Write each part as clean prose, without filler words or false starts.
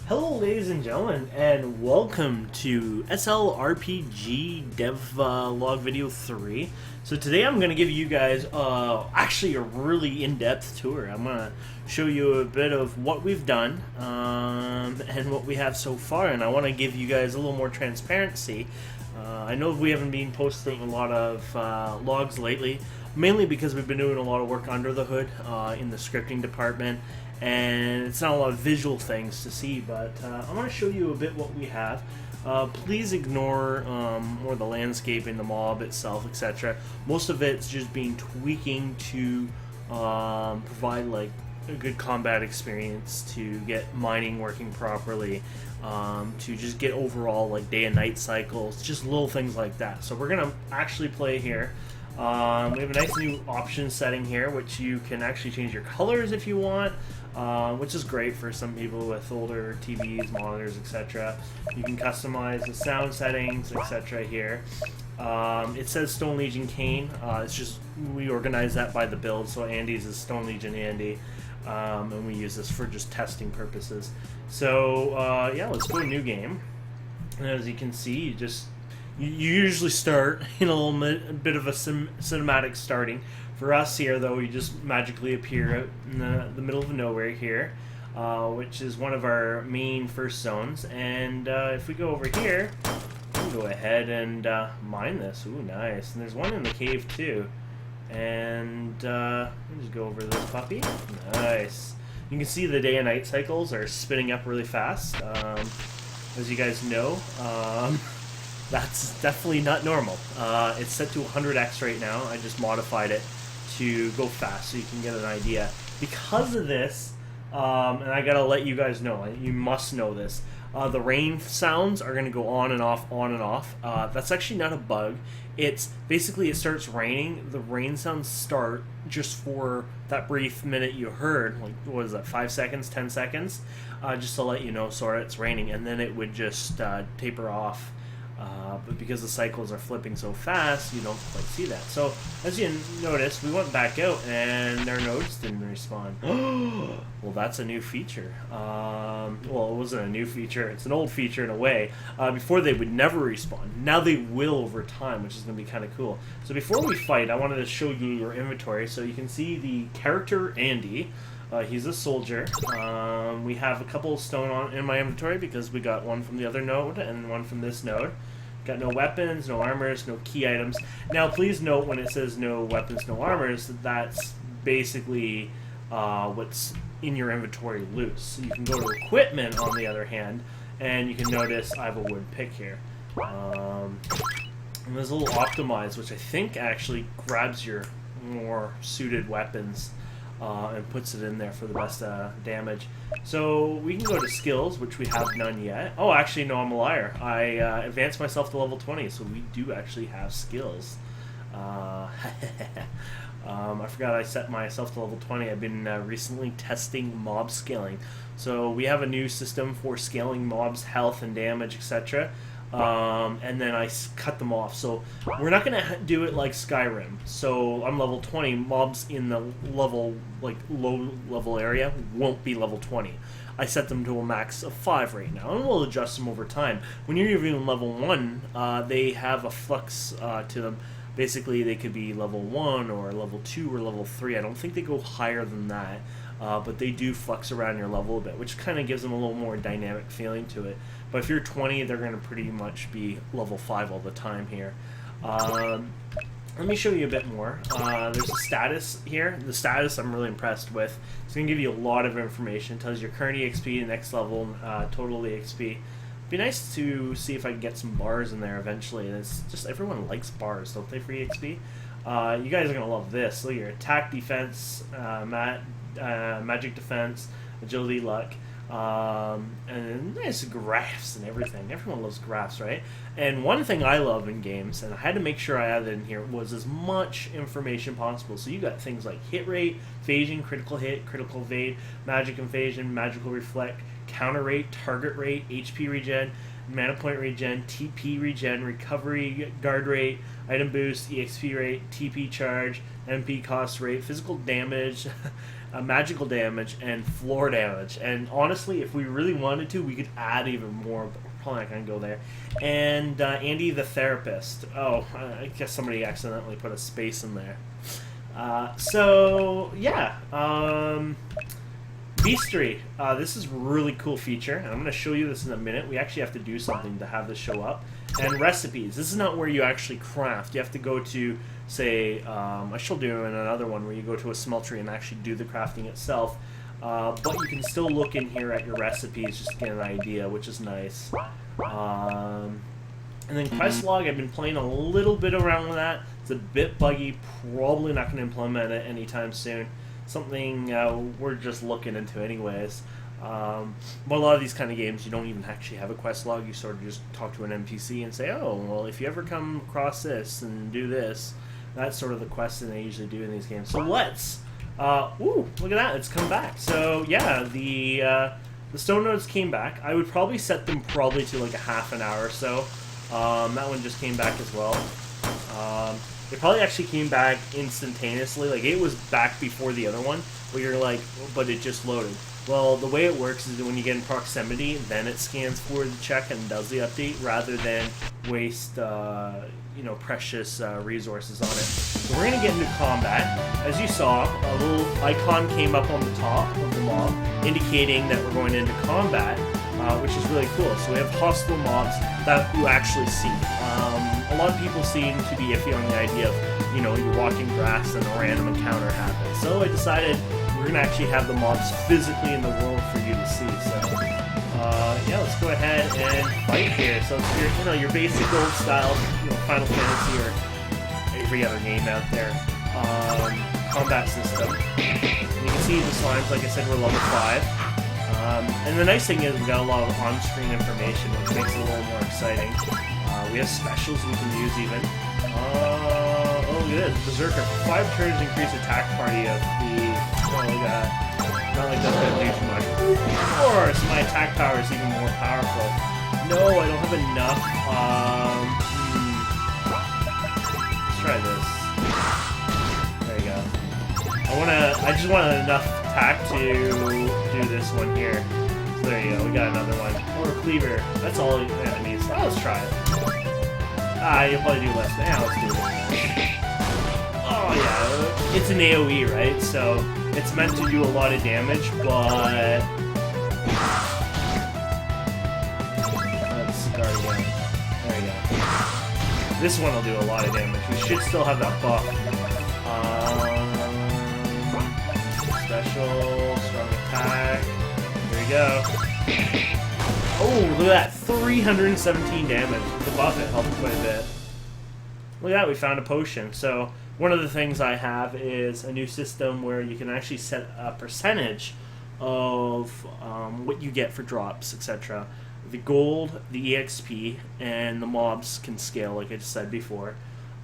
Hello, ladies and gentlemen, and welcome to SLRPG Devlog Video 3. So today I'm going to give you guys actually a really in-depth tour. I'm going to show you a bit of what we've done and what we have so far, and I want to give you guys a little more transparency. I know we haven't been posting a lot of logs lately, mainly because we've been doing a lot of work under the hood in the scripting department, and it's not a lot of visual things to see, but I want to show you a bit what we have. Please ignore more the landscaping, the mob itself, etc. Most of it's just been tweaking to provide like a good combat experience, to get mining working properly, to just get overall like day and night cycles, just little things like that. So we're gonna actually play here. We have a nice new option setting here, which you can actually change your colors if you want, which is great for some people with older TVs, monitors, etc. You can customize the sound settings, etc. here. It says Stone Legion Kane. It's just we organize that by the build, so Andy's is Stone Legion Andy, and we use this for just testing purposes. So yeah, let's go to new game. And as you can see, you usually start in a little bit of a cinematic starting. For us here, though, we just magically appear out in the middle of nowhere here, which is one of our main first zones. And if we go over here, we can go ahead and mine this. Ooh, nice. And there's one in the cave, too. And let me just go over this puppy. Nice. You can see the day and night cycles are spinning up really fast. As you guys know, that's definitely not normal. It's set to 100x right now. I just modified it to go fast so you can get an idea. Because of this, and I gotta let you guys know, you must know this, the rain sounds are going to go on and off, on and off. That's actually not a bug. It's basically it starts raining, the rain sounds start just for that brief minute you heard, like what is that, 5 seconds, 10 seconds, just to let you know sort of it's raining, and then it would just taper off. But because the cycles are flipping so fast, you don't quite see that. So, as you notice, we went back out and our nodes didn't respawn. Well, that's a new feature. Well, it wasn't a new feature. It's an old feature in a way. Before, they would never respawn. Now they will over time, which is going to be kind of cool. So before we fight, I wanted to show you your inventory. So you can see the character Andy. He's a soldier. We have a couple of stone in my inventory because we got one from the other node and one from this node. Got no weapons, no armors, no key items. Now, please note when it says no weapons, no armors, that's basically what's in your inventory loose. So you can go to equipment, on the other hand, and you can notice I have a wood pick here. And there's a little optimize, which I think actually grabs your more suited weapons and puts it in there for the best damage. So we can go to skills, which we have none yet. Oh, actually, no, I'm a liar. I advanced myself to level 20, so we do actually have skills. I forgot I set myself to level 20. I've been recently testing mob scaling. So we have a new system for scaling mobs' health and damage, etc. And then I cut them off. So we're not going to do it like Skyrim. So I'm level 20. Mobs in the low level area won't be level 20. I set them to a max of 5 right now, and we'll adjust them over time. When you're even level 1, they have a flux to them. Basically, they could be level 1 or level 2 or level 3. I don't think they go higher than that. But they do flux around your level a bit, which kind of gives them a little more dynamic feeling to it. But if you're 20, they're going to pretty much be level 5 all the time here. Let me show you a bit more. There's a status here. The status I'm really impressed with. It's going to give you a lot of information. It tells you your current EXP, next level, total EXP. It'd be nice to see if I can get some bars in there eventually. It's just everyone likes bars, don't they, for EXP? You guys are going to love this. Look at your attack, defense, magic defense, agility, luck, and nice graphs and everything. Everyone loves graphs, right? And one thing I love in games, and I had to make sure I added in here, was as much information possible. So you got things like hit rate, phasing, critical hit, critical evade, magic invasion, magical reflect, counter rate, target rate, HP regen, mana point regen, TP regen, recovery, guard rate, item boost, EXP rate, TP charge, MP cost rate, physical damage, magical damage, and floor damage. And honestly, if we really wanted to, we could add even more, but we're probably not going to go there. And Andy the Therapist. Oh, I guess somebody accidentally put a space in there. So, yeah. Beastery. This is a really cool feature, and I'm going to show you this in a minute. We actually have to do something to have this show up. And recipes. This is not where you actually craft. You have to go to, say, I shall do in another one where you go to a smeltery and actually do the crafting itself. But you can still look in here at your recipes just to get an idea, which is nice. And then quest log, I've been playing a little bit around with that. It's a bit buggy, probably not going to implement it anytime soon. Something we're just looking into anyways. But a lot of these kind of games, you don't even actually have a quest log. You sort of just talk to an NPC and say, oh, well, if you ever come across this and do this, that's sort of the quest that they usually do in these games. So let's, ooh, look at that, it's come back. So yeah, the stone nodes came back. I would probably set them probably to like a half an hour or so. That one just came back as well. It probably actually came back instantaneously. Like, it was back before the other one, where you're like, but it just loaded. Well, the way it works is that when you get in proximity, then it scans for the check and does the update, rather than waste, precious resources on it. So we're going to get into combat. As you saw, a little icon came up on the top of the mob, indicating that we're going into combat, which is really cool. So we have hostile mobs that you actually see. A lot of people seem to be iffy on the idea of, you're walking grass and a random encounter happens. So I decided we're going to actually have the mobs physically in the world for you to see. So, yeah, let's go ahead and fight here. So it's your basic old style, Final Fantasy or every other game out there, combat system. And you can see the slimes, like I said, we're level 5. And the nice thing is we got a lot of on-screen information, which makes it a little more exciting. We have specials we can use even. Oh, look at this. Berserker. 5 turns increase attack party of the... Oh, look at that. Not like that's going to do too much. Of course, my attack power is even more powerful. No, I don't have enough. Let's try this. There you go. I just want enough attack to do this one here. So there you go, we got another one. Or a cleaver. That's all it needs. Oh, let's try it. You'll probably do less. Now let's do it. Oh yeah, it's an AoE, right? So it's meant to do a lot of damage, but let's start again. There you go. This one will do a lot of damage. We should still have that buff. Special, strong attack. Here we go. Oh, look at that. 317 damage. The buff it helped quite a bit. Look at that, we found a potion. So one of the things I have is a new system where you can actually set a percentage of what you get for drops, etc. The gold, the EXP, and the mobs can scale, like I just said before.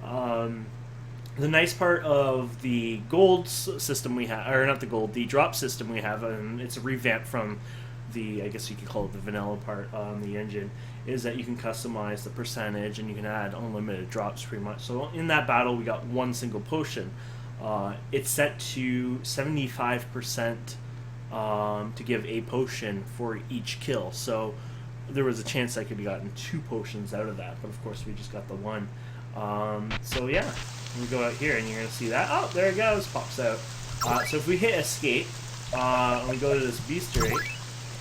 The nice part of the gold system we have, or not the gold, the drop system we have, and it's a revamp from the, I guess you could call it the vanilla part on the engine, is that you can customize the percentage and you can add unlimited drops pretty much. So in that battle we got one single potion. It's set to 75% to give a potion for each kill. So there was a chance I could have gotten 2 potions out of that, but of course we just got the one. So yeah, we go out here and you're going to see that. Oh, there it goes, pops out. So if we hit escape, and we go to this beastery,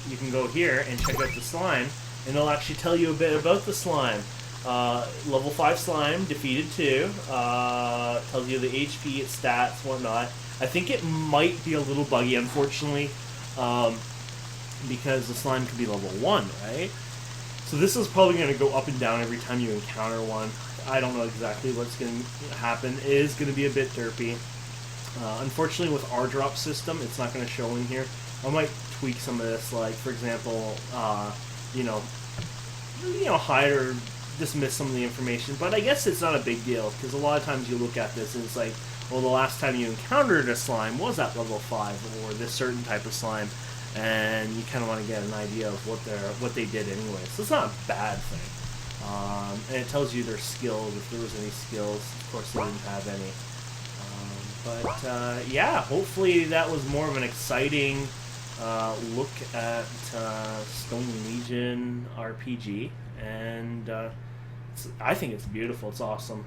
you can go here and check out the slime, and it'll actually tell you a bit about the slime. Level 5 slime, defeated 2, tells you the HP, its stats, whatnot. I think it might be a little buggy, unfortunately, because the slime could be level 1, right? So this is probably going to go up and down every time you encounter one. I don't know exactly what's going to happen. It is going to be a bit derpy. Unfortunately, with our drop system, it's not going to show in here. I might tweak some of this, like, for example, hide or dismiss some of the information, but I guess it's not a big deal, because a lot of times you look at this and it's like, well, the last time you encountered a slime was at level 5, or this certain type of slime, and you kind of want to get an idea of what they did anyway. So it's not a bad thing. And it tells you their skills, if there was any skills. Of course, they didn't have any. But yeah, hopefully that was more of an exciting look at Stone Legion RPG, and I think it's beautiful. It's awesome.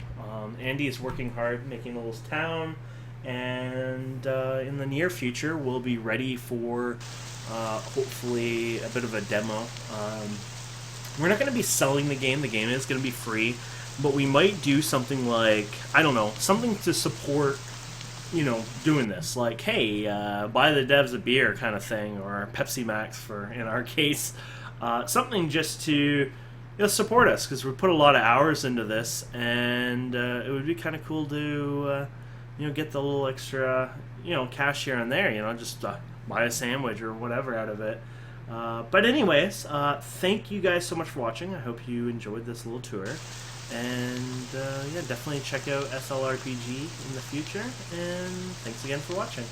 Andy is working hard making this town, and in the near future we'll be ready for hopefully a bit of a demo. We're not going to be selling the game. The game is going to be free, but we might do something like, I don't know, something to support, you know, doing this. Like, hey, buy the devs a beer kind of thing, or Pepsi Max for, in our case. Something just to, you know, support us, because we put a lot of hours into this, and it would be kind of cool to, you know, get the little extra, you know, cash here and there, you know, just buy a sandwich or whatever out of it. But anyways, thank you guys so much for watching. I hope you enjoyed this little tour. And yeah, definitely check out SLRPG in the future. And thanks again for watching.